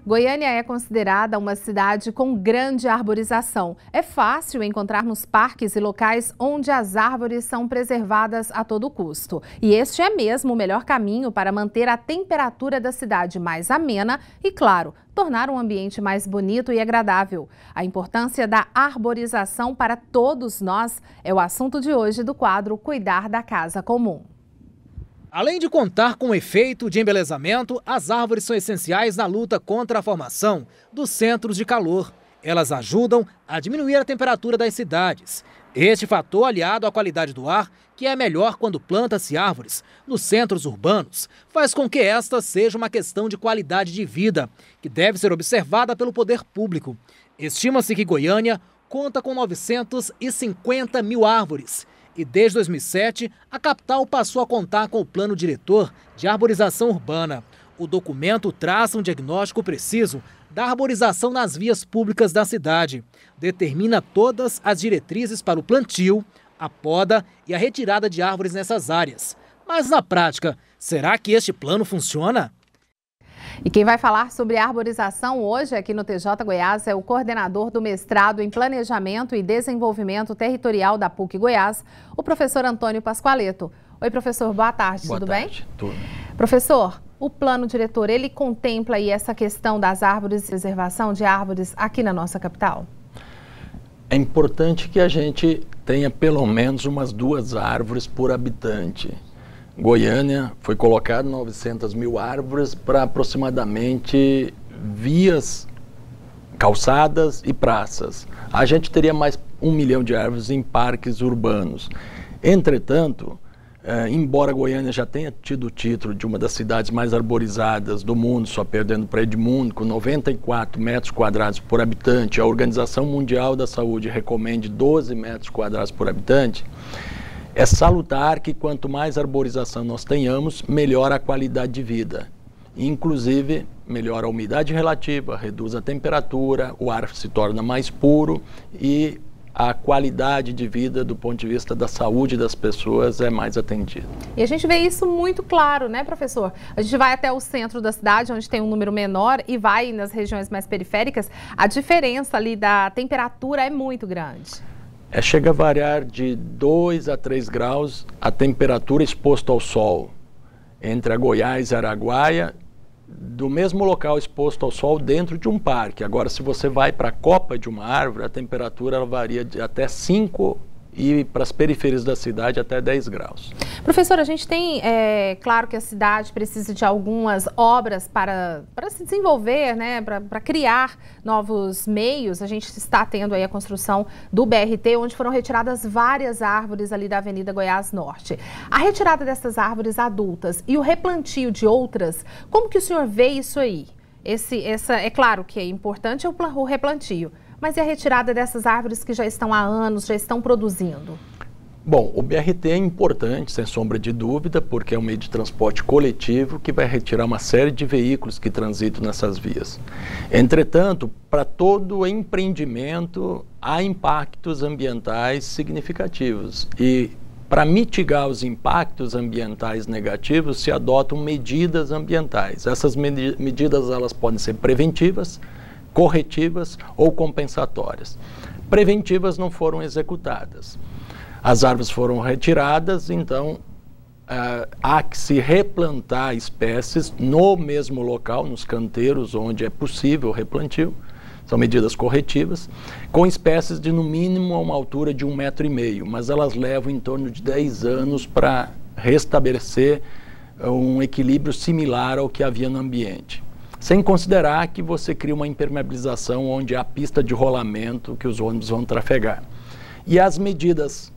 Goiânia é considerada uma cidade com grande arborização. É fácil encontrarmos parques e locais onde as árvores são preservadas a todo custo. E este é mesmo o melhor caminho para manter a temperatura da cidade mais amena e, claro, tornar um ambiente mais bonito e agradável. A importância da arborização para todos nós é o assunto de hoje do quadro Cuidar da Casa Comum. Além de contar com o efeito de embelezamento, as árvores são essenciais na luta contra a formação dos centros de calor. Elas ajudam a diminuir a temperatura das cidades. Este fator, aliado à qualidade do ar, que é melhor quando planta-se árvores nos centros urbanos, faz com que esta seja uma questão de qualidade de vida, que deve ser observada pelo poder público. Estima-se que Goiânia conta com 950 mil árvores. E desde 2007, a capital passou a contar com o Plano Diretor de Arborização Urbana. O documento traça um diagnóstico preciso da arborização nas vias públicas da cidade. Determina todas as diretrizes para o plantio, a poda e a retirada de árvores nessas áreas. Mas na prática, será que este plano funciona? E quem vai falar sobre arborização hoje aqui no TJ Goiás é o coordenador do mestrado em Planejamento e Desenvolvimento Territorial da PUC Goiás, o professor Antônio Pascoaleto. Oi, professor, boa tarde, tudo bem? Tudo. Professor, o plano diretor, ele contempla aí essa questão das árvores e preservação de árvores aqui na nossa capital? É importante que a gente tenha pelo menos umas 2 árvores por habitante. Goiânia foi colocado 900 mil árvores para aproximadamente vias, calçadas e praças. A gente teria mais 1 milhão de árvores em parques urbanos. Entretanto, embora Goiânia já tenha tido o título de uma das cidades mais arborizadas do mundo, só perdendo para Edmundo, com 94 metros quadrados por habitante, a Organização Mundial da Saúde recomende 12 metros quadrados por habitante, é salutar que quanto mais arborização nós tenhamos, melhora a qualidade de vida. Inclusive, melhora a umidade relativa, reduz a temperatura, o ar se torna mais puro e a qualidade de vida do ponto de vista da saúde das pessoas é mais atendida. E a gente vê isso muito claro, né, professor? A gente vai até o centro da cidade, onde tem um número menor, e vai nas regiões mais periféricas, a diferença ali da temperatura é muito grande. Chega a variar de 2 a 3 graus a temperatura exposta ao sol. Entre a Goiás e a Araguaia, do mesmo local exposto ao sol dentro de um parque. Agora, se você vai para a copa de uma árvore, a temperatura ela varia de até 5 e para as periferias da cidade até 10 graus. Professor, a gente tem, claro que a cidade precisa de algumas obras para se desenvolver, né, para criar novos meios. A gente está tendo aí a construção do BRT, onde foram retiradas várias árvores ali da Avenida Goiás Norte. A retirada dessas árvores adultas e o replantio de outras, como que o senhor vê isso aí? É claro que é importante o replantio, mas e a retirada dessas árvores que já estão há anos, já estão produzindo? Bom, o BRT é importante, sem sombra de dúvida, porque é um meio de transporte coletivo que vai retirar uma série de veículos que transitam nessas vias. Entretanto, para todo empreendimento, há impactos ambientais significativos e para mitigar os impactos ambientais negativos, se adotam medidas ambientais. Essas medidas elas podem ser preventivas, corretivas ou compensatórias. Preventivas não foram executadas. As árvores foram retiradas, então há que se replantar espécies no mesmo local, nos canteiros onde é possível o replantio. São medidas corretivas, com espécies de no mínimo uma altura de 1,5 metro, mas elas levam em torno de 10 anos para restabelecer um equilíbrio similar ao que havia no ambiente. Sem considerar que você cria uma impermeabilização onde há pista de rolamento que os ônibus vão trafegar. E as medidas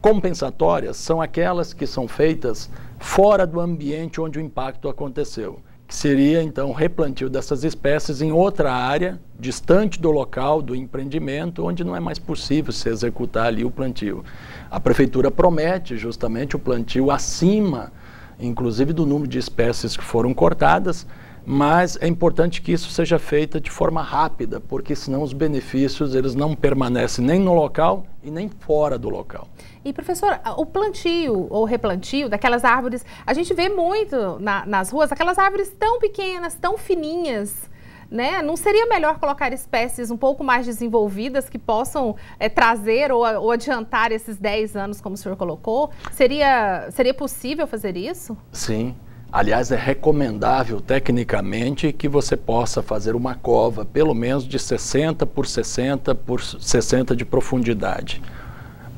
compensatórias são aquelas que são feitas fora do ambiente onde o impacto aconteceu, que seria então o replantio dessas espécies em outra área, distante do local do empreendimento, onde não é mais possível se executar ali o plantio. A prefeitura promete justamente o plantio acima, inclusive do número de espécies que foram cortadas, mas é importante que isso seja feito de forma rápida, porque senão os benefícios eles não permanecem nem no local e nem fora do local. E professor, o plantio ou replantio daquelas árvores, a gente vê muito nas ruas, aquelas árvores tão pequenas, tão fininhas, né? Não seria melhor colocar espécies um pouco mais desenvolvidas que possam trazer ou adiantar esses 10 anos, como o senhor colocou? Seria possível fazer isso? Sim. Aliás, é recomendável tecnicamente que você possa fazer uma cova pelo menos de 60 por 60 por 60 de profundidade.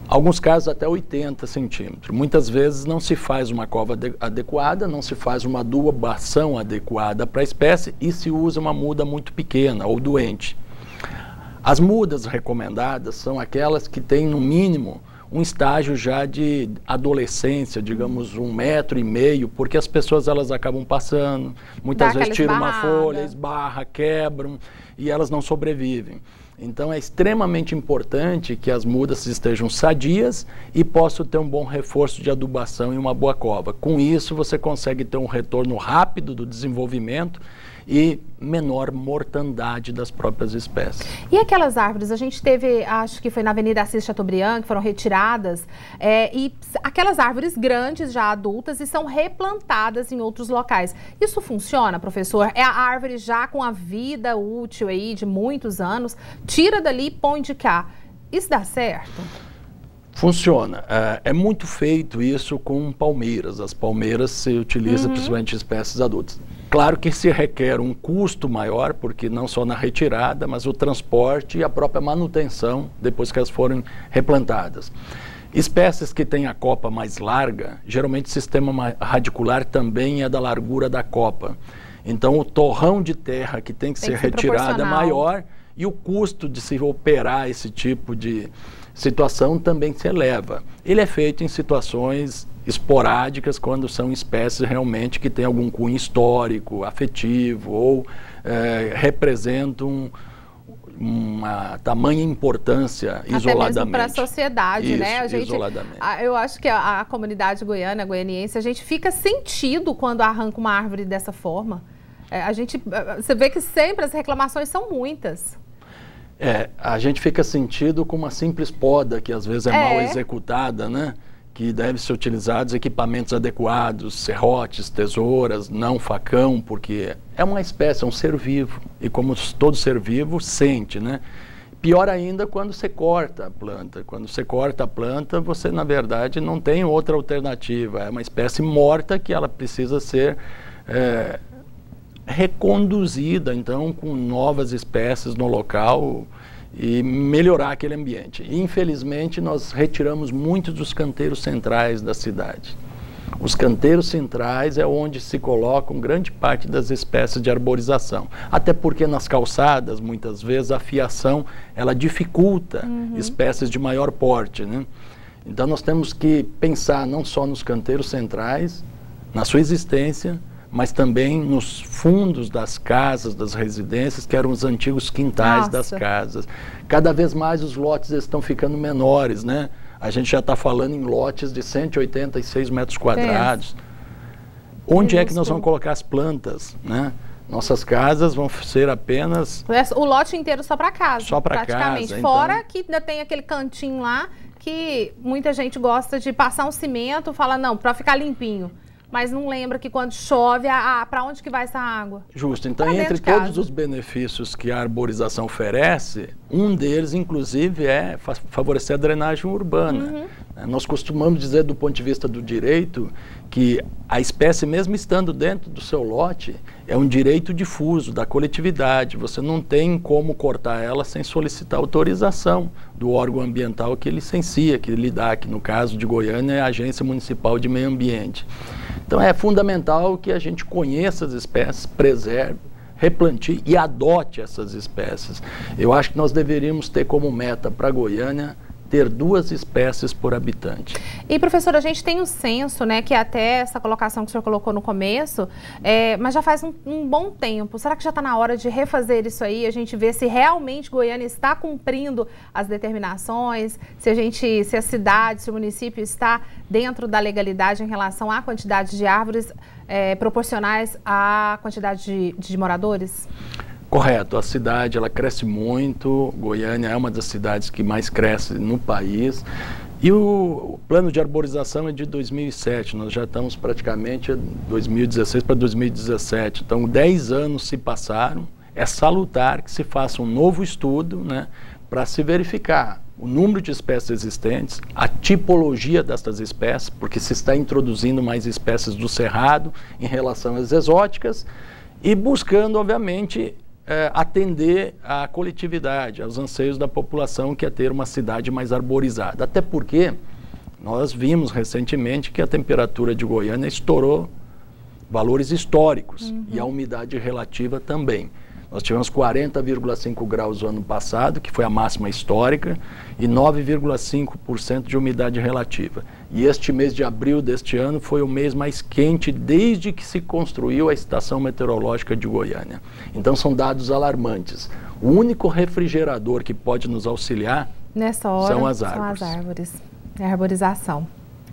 Alguns casos até 80 centímetros. Muitas vezes não se faz uma cova adequada, não se faz uma adubação adequada para a espécie e se usa uma muda muito pequena ou doente. As mudas recomendadas são aquelas que têm no mínimo um estágio já de adolescência, digamos 1,5 metro, porque as pessoas elas acabam passando, muitas vezes tiram uma folha, esbarra, quebram e elas não sobrevivem. Então é extremamente importante que as mudas estejam sadias e possam ter um bom reforço de adubação e uma boa cova. Com isso você consegue ter um retorno rápido do desenvolvimento e menor mortandade das próprias espécies. E aquelas árvores, a gente teve, acho que foi na Avenida Assis Chateaubriand, que foram retiradas, e aquelas árvores grandes, já adultas, e são replantadas em outros locais. Isso funciona, professor? É a árvore já com a vida útil aí de muitos anos, tira dali e põe de cá. Isso dá certo? Funciona. É muito feito isso com palmeiras. As palmeiras se utilizam principalmente em espécies adultas. Claro que se requer um custo maior, porque não só na retirada, mas o transporte e a própria manutenção depois que elas forem replantadas. Espécies que têm a copa mais larga, geralmente o sistema radicular também é da largura da copa. Então o torrão de terra que tem que ser retirado é maior e o custo de se operar esse tipo de situação também se eleva. Ele é feito em situações esporádicas, quando são espécies realmente que têm algum cunho histórico, afetivo ou representam uma tamanha importância isoladamente. Até mesmo para a sociedade, isso, né? isoladamente. Eu acho que a comunidade goianiense, a gente fica sentido quando arranca uma árvore dessa forma. Você vê que sempre as reclamações são muitas. A gente fica sentido com uma simples poda, que às vezes é mal executada, né? Que deve ser utilizados equipamentos adequados, serrotes, tesouras, não facão, porque é uma espécie, é um ser vivo. E como todo ser vivo, sente, né? Pior ainda quando você corta a planta. Quando você corta a planta, você, na verdade, não tem outra alternativa. É uma espécie morta que ela precisa ser reconduzida, então, com novas espécies no local e melhorar aquele ambiente. E, infelizmente, nós retiramos muitos dos canteiros centrais da cidade. Os canteiros centrais é onde se colocam grande parte das espécies de arborização. Até porque nas calçadas, muitas vezes, a fiação ela dificulta espécies de maior porte, né? Então, nós temos que pensar não só nos canteiros centrais, na sua existência, mas também nos fundos das casas, das residências, que eram os antigos quintais das casas. Cada vez mais os lotes estão ficando menores, né? A gente já está falando em lotes de 186 metros quadrados. Onde é que nós vamos colocar as plantas, né? Nossas casas vão ser apenas... O lote inteiro só para casa, só para praticamente. Casa. Fora então... que ainda tem aquele cantinho lá que muita gente gosta de passar um cimento, fala, não, para ficar limpinho. Mas não lembra que quando chove, para onde que vai essa água? Justo. Então, entre todos os benefícios que a arborização oferece, um deles, inclusive, é favorecer a drenagem urbana. Nós costumamos dizer, do ponto de vista do direito, que a espécie, mesmo estando dentro do seu lote, é um direito difuso da coletividade. Você não tem como cortar ela sem solicitar autorização do órgão ambiental que licencia, que lhe dá, que no caso de Goiânia é a Agência Municipal de Meio Ambiente. Então é fundamental que a gente conheça as espécies, preserve, replante e adote essas espécies. Eu acho que nós deveríamos ter como meta para Goiânia ter 2 espécies por habitante. E, professor, a gente tem um censo, né, que até essa colocação que o senhor colocou no começo, mas já faz um bom tempo. Será que já está na hora de refazer isso aí, a gente ver se realmente Goiânia está cumprindo as determinações, se a cidade, se o município está dentro da legalidade em relação à quantidade de árvores proporcionais à quantidade de moradores? Correto, a cidade ela cresce muito, Goiânia é uma das cidades que mais cresce no país e o plano de arborização é de 2007, nós já estamos praticamente 2016 para 2017, então 10 anos se passaram é salutar que se faça um novo estudo, né, para se verificar o número de espécies existentes, a tipologia destas espécies, porque se está introduzindo mais espécies do cerrado em relação às exóticas, e buscando, obviamente, atender à coletividade, aos anseios da população, que é ter uma cidade mais arborizada. Até porque nós vimos recentemente que a temperatura de Goiânia estourou valores históricos, e a umidade relativa também. Nós tivemos 40,5 graus no ano passado, que foi a máxima histórica, e 9,5% de umidade relativa. E este mês de abril deste ano foi o mês mais quente desde que se construiu a estação meteorológica de Goiânia. Então são dados alarmantes. O único refrigerador que pode nos auxiliar nessa hora são as árvores. São as árvores. É a arborização.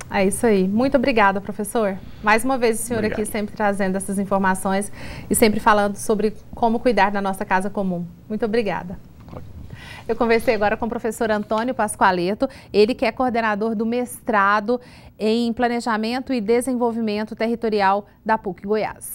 É isso aí. Muito obrigada, professor. Mais uma vez o senhor aqui sempre trazendo essas informações e sempre falando sobre como cuidar da nossa casa comum. Muito obrigada. Eu conversei agora com o professor Antônio Pascoaleto, ele que é coordenador do mestrado em Planejamento e Desenvolvimento Territorial da PUC Goiás.